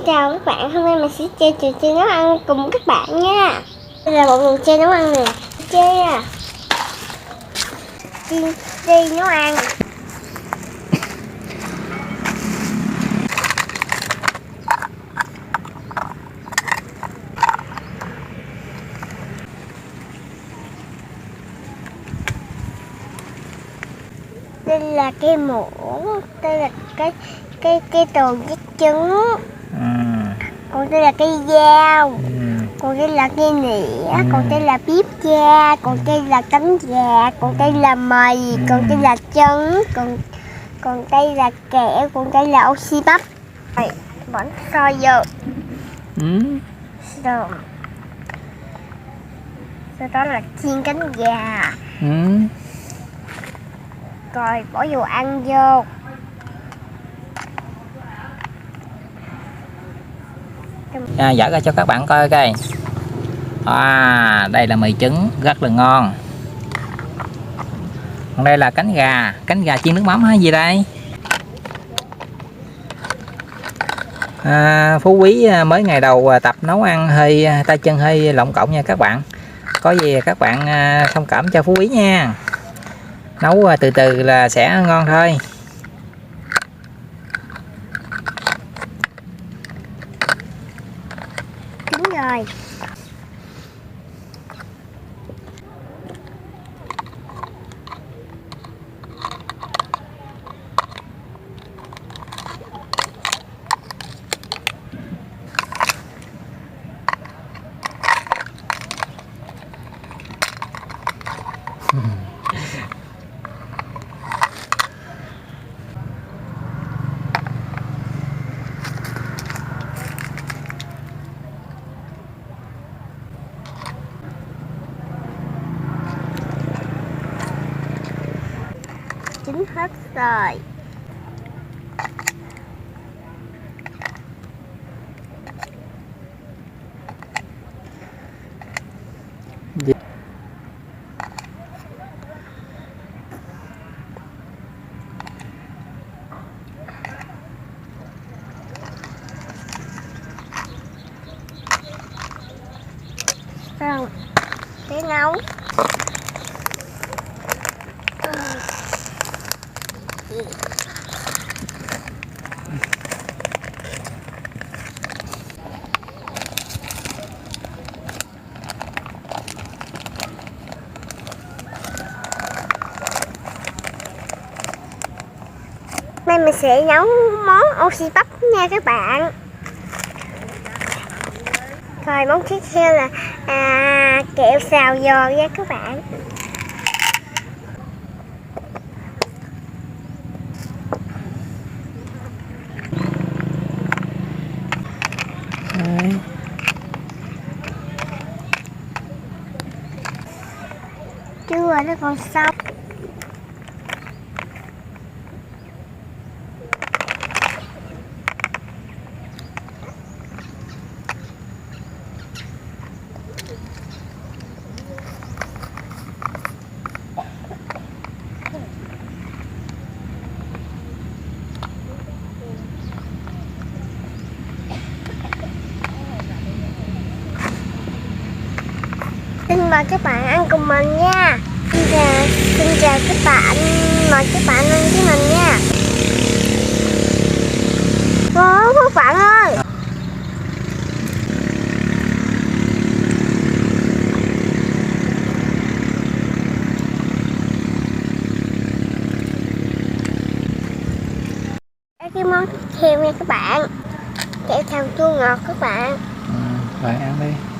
chào các bạn, hôm nay mình sẽ chơi trò chơi nấu ăn cùng các bạn nha. Đây là một trò chơi nấu ăn nè. Chơi à đi nấu ăn. Đây là cây muỗng, đây là cái tường với trứng. Còn đây là cây dao. Còn đây là cây nĩa, còn đây là bếp ga, còn đây là cánh gà, còn đây là mì, còn đây là trứng, còn đây là kẹo, còn đây là oxy bắp. Rồi, bỏ sôi vô. Rồi. Sau đó là chiên cánh gà. Rồi bỏ đồ ăn vô. Dở ra cho các bạn coi coi. Đây là mì trứng rất là ngon. Còn đây là cánh gà chiên nước mắm hay gì đây? Phú Quý mới ngày đầu tập nấu ăn hơi tay chân hơi lộn cộn nha các bạn. Có gì các bạn thông cảm cho Phú Quý nha. Nấu từ từ là sẽ ngon thôi. Đúng rồi. Chín hết rồi. Xong để nấu. Nay mình sẽ nấu món oxy bắp nha các bạn. Rồi món tiếp theo là kẹo xào giò nha các bạn. Chưa, nó còn xong. Xin mời các bạn ăn cùng mình nha. Xin chào các bạn, mời các bạn ăn với mình nha. Các bạn ơi. Cái món tiếp theo nha các bạn, kẹo thằng chua ngọt các bạn. Rồi ăn đi.